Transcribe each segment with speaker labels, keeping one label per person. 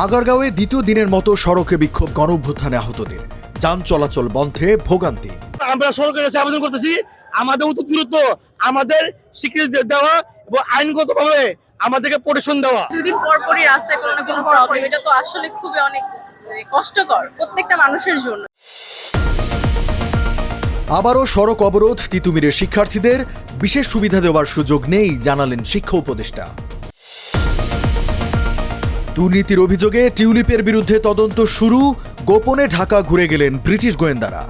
Speaker 1: আগারগাঁওয়ে দ্বিতীয় দিনের মতো সড়কে বিক্ষোভ গণঅভ্যুত্থানে আহতদের, যান চলাচল বন্ধে ভোগান্তি।
Speaker 2: আমরা সরকারের কাছে আবেদন করতেছি, আমাদের উচিত দূরত্ব, আমাদের স্বীকৃতি দেওয়া এবং আইনগতভাবে আমাদেরকে প্রোটেকশন দেওয়া।
Speaker 3: দুদিন পর পরই রাস্তায় কোনো না কোনো প্রবলেম, এটা তো আসলে খুবই অনেক কষ্টকর প্রত্যেকটা মানুষের জন্য।
Speaker 1: আবারও সড়ক অবরোধ, তিতুমিরের শিক্ষার্থীদের বিশেষ সুবিধা দেওয়ার সুযোগ নেই জানালেন শিক্ষা উপদেষ্টা। দুর্নীতির অভিযোগে টিউলিপের বিরুদ্ধে তদন্ত শুরু, গোপনে ঢাকা ঘুরে গেলেন ব্রিটিশ গোয়েন্দারা।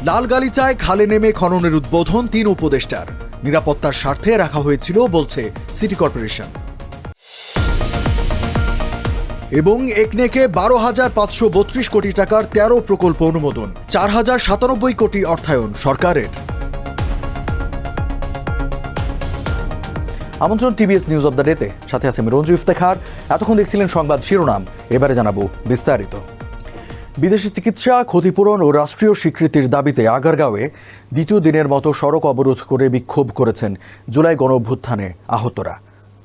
Speaker 1: লালগালিচায় খালে নেমে খননের উদ্বোধন 3 উপদেষ্টার, নিরাপত্তার স্বার্থে রাখা হয়েছিল বলছে সিটি কর্পোরেশন। এবং একনেকে 12,532 কোটি টাকার 13 প্রকল্প অনুমোদন, 4,097 কোটি অর্থায়ন সরকারের। আমন্ত্রণ টিভিএস নিউজ অব দ্য ডেতে, সাথে আছে আমি রঞ্জু ইফতেখার। এতক্ষণ দেখছিলেন সংবাদ শিরোনাম, এবারে জানাবো বিস্তারিত। বিদেশি চিকিৎসা, ক্ষতিপূরণ ও রাষ্ট্রীয় স্বীকৃতির দাবিতে আগারগাঁওয়ে দ্বিতীয় দিনের মতো সড়ক অবরোধ করে বিক্ষোভ করেছেন জুলাই গণঅভ্যুত্থানে আহতরা।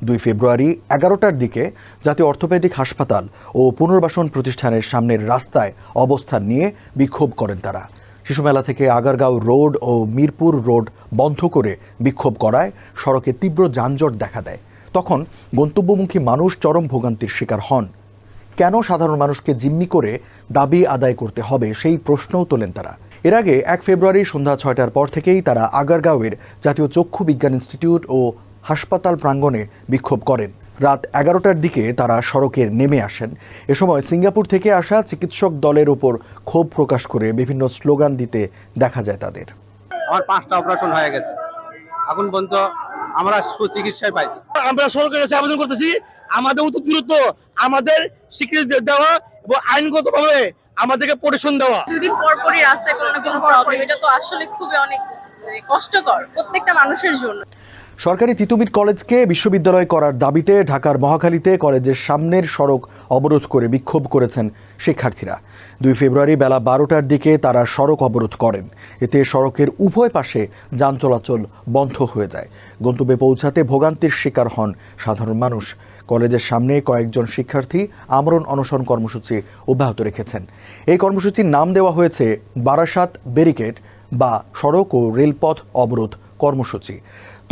Speaker 1: 2 ফেব্রুয়ারি 11টার দিকে জাতীয় অর্থোপেডিক হাসপাতাল ও পুনর্বাসন প্রতিষ্ঠানের সামনের রাস্তায় অবস্থান নিয়ে বিক্ষোভ করেন তারা। শিশুমেলা থেকে আগারগাঁও রোড ও মিরপুর রোড বন্ধ করে বিক্ষোভ করায় সড়কে তীব্র যানজট দেখা দেয়। তখন গন্তব্যমুখী মানুষ চরম ভোগান্তির শিকার হন। কেন সাধারণ মানুষকে জিম্মি করে দাবি আদায় করতে হবে সেই প্রশ্নও তোলেন তারা। এর আগে 1 ফেব্রুয়ারি সন্ধ্যা 6টার পর থেকেই তারা আগারগাঁওয়ের জাতীয় চক্ষু বিজ্ঞান ইনস্টিটিউট ও হাসপাতাল প্রাঙ্গণে বিক্ষোভ করেন। রাত 11টার দিকে তারা সড়কে নেমে আসেন। এ সময় সিঙ্গাপুর থেকে আসা চিকিৎসক দলের উপর ক্ষোভ প্রকাশ করে বিভিন্ন স্লোগান দিতে দেখা যায় তাদের।
Speaker 4: আমার 5টা অপারেশন হয়ে গেছে, এখন পর্যন্ত আমরা সুচিকিৎসায় পাই।
Speaker 2: আমরা সরকারের কাছে আবেদন করতেছি, আমাদের উচিত দূরত্ব, আমাদের স্বীকৃতি দেওয়া এবং আইনগতভাবে আমাদেরকে প্রোটেকশন দেওয়া।
Speaker 3: দুদিন পর পরই রাস্তায় কোনো না কোনো প্রবলেম, এটা তো আসলে খুবই অনেক কষ্টকর প্রত্যেকটা মানুষের জন্য।
Speaker 1: সরকারি তিতুমির কলেজকে বিশ্ববিদ্যালয় করার দাবিতে ঢাকার মহাখালীতে কলেজের সামনের সড়ক অবরোধ করে বিক্ষোভ করেছেন শিক্ষার্থীরা। 2 ফেব্রুয়ারি বেলা 12টার দিকে তারা সড়ক অবরোধ করেন। এতে সড়কের উভয় পাশে যান চলাচল বন্ধ হয়ে যায়। গন্তব্যে পৌঁছাতে ভোগান্তির শিকার হন সাধারণ মানুষ। কলেজের সামনে কয়েকজন শিক্ষার্থী আমরণ অনশন কর্মসূচি অব্যাহত রেখেছেন। এই কর্মসূচির নাম দেওয়া হয়েছে বারাসাত ব্যারিকেড বা সড়ক ও রেলপথ অবরোধ কর্মসূচি।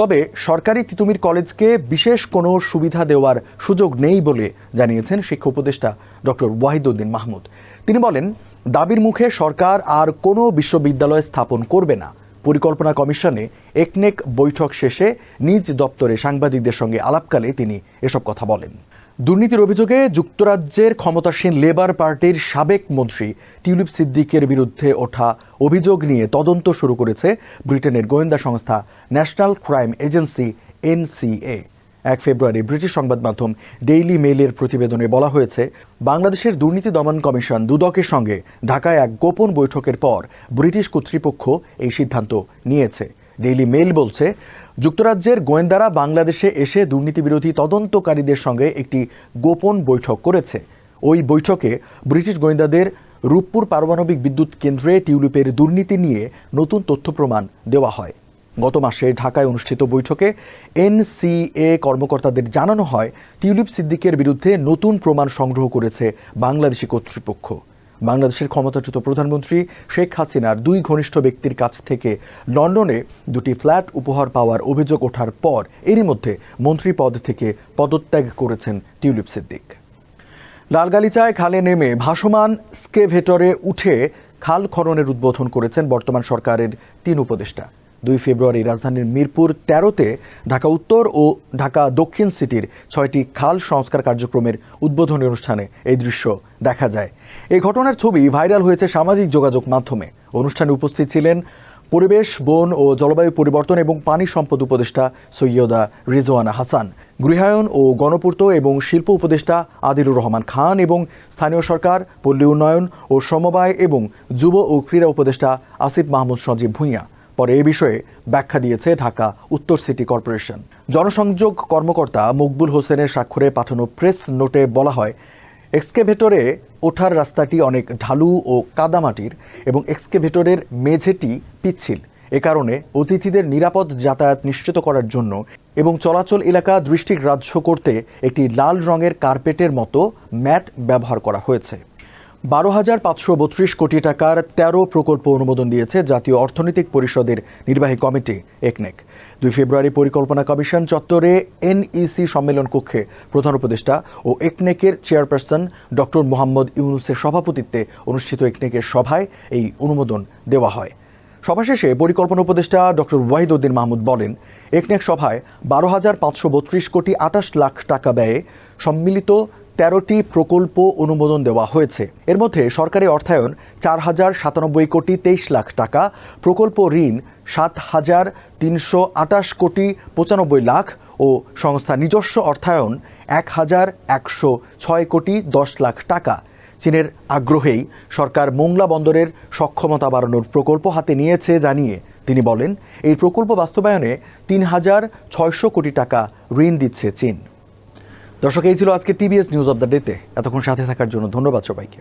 Speaker 1: তবে সরকারি তিতুমির কলেজকে বিশেষ কোনো সুবিধা দেওয়ার সুযোগ নেই বলে জানিয়েছেন শিক্ষা উপদেষ্টা ডক্টর ওয়াহিদউদ্দিন মাহমুদ। তিনি বলেন, দাবির মুখে সরকার আর কোনো বিশ্ববিদ্যালয় স্থাপন করবে না। পরিকল্পনা কমিশনে একনেক বৈঠক শেষে নিজ দপ্তরে সাংবাদিকদের সঙ্গে আলাপকালে তিনি এসব কথা বলেন। দুর্নীতির অভিযোগে যুক্তরাজ্যের ক্ষমতাসীন লেবার পার্টির সাবেক মন্ত্রী টিউলিপ সিদ্দিকের বিরুদ্ধে ওঠা অভিযোগ নিয়ে তদন্ত শুরু করেছে ব্রিটেনের গোয়েন্দা সংস্থা ন্যাশনাল ক্রাইম এজেন্সি NCA। 1 ফেব্রুয়ারি ব্রিটিশ সংবাদ মাধ্যম ডেইলি মেইলের প্রতিবেদনে বলা হয়েছে, বাংলাদেশের দুর্নীতি দমন কমিশন দুদকের সঙ্গে ঢাকায় এক গোপন বৈঠকের পর ব্রিটিশ কর্তৃপক্ষ এই সিদ্ধান্ত নিয়েছে। ডেইলি মেইল বলছে, যুক্তরাজ্যের গোয়েন্দারা বাংলাদেশে এসে দুর্নীতি বিরোধী তদন্তকারীদের সঙ্গে একটি গোপন বৈঠক করেছে। ওই বৈঠকে ব্রিটিশ গোয়েন্দাদের রূপপুর পারমাণবিক বিদ্যুৎ কেন্দ্রে টিউলিপের দুর্নীতি নিয়ে নতুন তথ্য প্রমাণ দেওয়া হয়। গত মাসে ঢাকায় অনুষ্ঠিত বৈঠকে NCA কর্মকর্তাদের জানানো হয়, টিউলিপ সিদ্দিকের বিরুদ্ধে নতুন প্রমাণ সংগ্রহ করেছে বাংলাদেশি কর্তৃপক্ষ। বাংলাদেশের ক্ষমতাচ্যুত প্রধানমন্ত্রী শেখ হাসিনার 2 ঘনিষ্ঠ ব্যক্তির কাছ থেকে লন্ডনে 2টি ফ্ল্যাট উপহার পাওয়ার অভিযোগ ওঠার পর এরই মধ্যে মন্ত্রী পদ থেকে পদত্যাগ করেছেন টিউলিপ সিদ্দিক। লালগালিচায় খালে নেমে ভাসমান স্কেভেটরে উঠে খাল খননের উদ্বোধন করেছেন বর্তমান সরকারের 3 উপদেষ্টা। 2 ফেব্রুয়ারি রাজধানীর মিরপুর 13-তে ঢাকা উত্তর ও ঢাকা দক্ষিণ সিটির 6টি খাল সংস্কার কার্যক্রমের উদ্বোধনী অনুষ্ঠানে এই দৃশ্য দেখা যায়। এই ঘটনার ছবি ভাইরাল হয়েছে সামাজিক যোগাযোগ মাধ্যমে। অনুষ্ঠানে উপস্থিত ছিলেন পরিবেশ, বন ও জলবায়ু পরিবর্তন এবং পানি সম্পদ উপদেষ্টা সৈয়দা রিজওয়ানা হাসান, গৃহায়ন ও গণপূর্ত এবং শিল্প উপদেষ্টা আদিলুর রহমান খান এবং স্থানীয় সরকার, পল্লী উন্নয়ন ও সমবায় এবং যুব ও ক্রীড়া উপদেষ্টা আসিফ মাহমুদ সজীব ভূঁইয়া। পরে এ বিষয়ে ব্যাখ্যা দিয়েছে ঢাকা উত্তর সিটি কর্পোরেশন। জনসংযোগ কর্মকর্তা মকবুল হোসেনের স্বাক্ষরে পাঠানো প্রেস নোটে বলা হয়, এক্সকেভেটরে ওঠার রাস্তাটি অনেক ঢালু ও কাদামাটির এবং এক্সকেভেটরের মেঝেটি পিচ্ছিল। এ কারণে অতিথিদের নিরাপদ যাতায়াত নিশ্চিত করার জন্য এবং চলাচল এলাকা দৃষ্টিগ্রাহ্য করতে একটি লাল রঙের কার্পেটের মতো ম্যাট ব্যবহার করা হয়েছে। 12,532 কোটি টাকার 13 প্রকল্প অনুমোদন দিয়েছে জাতীয় অর্থনৈতিক পরিষদের নির্বাহী কমিটি একনেক। 2 ফেব্রুয়ারি পরিকল্পনা কমিশন চত্বরে এনইসি সম্মেলন কক্ষে প্রধান উপদেষ্টা ও একনেকের চেয়ারপারসন ডক্টর মোহাম্মদ ইউনুসের সভাপতিত্বে অনুষ্ঠিত একনেকের সভায় এই অনুমোদন দেওয়া হয়। সভা শেষে পরিকল্পনা উপদেষ্টা ডক্টর ওয়াহিদউদ্দিন মাহমুদ বলেন, একনেক সভায় 12,532 কোটি 28 লাখ টাকা ব্যয়ে সম্মিলিত 13টি প্রকল্প অনুমোদন দেওয়া হয়েছে। এর মধ্যে সরকারি অর্থায়ন 4,097 কোটি 23 লাখ টাকা, প্রকল্প ঋণ 7,328 কোটি 95 লাখ ও সংস্থা নিজস্ব অর্থায়ন 1,106 কোটি 10 লাখ টাকা। চীনের আগ্রহেই সরকার মোংলা বন্দরের সক্ষমতা বাড়ানোর প্রকল্প হাতে নিয়েছে জানিয়ে তিনি বলেন, এই প্রকল্প বাস্তবায়নে 3,600 কোটি টাকা ঋণ দিচ্ছে চীন। দর্শক, এই ছিল আজকে টিবিএস নিউজ অব দ্য ডেতে। এতক্ষণ সাথে থাকার জন্য ধন্যবাদ সবাইকে।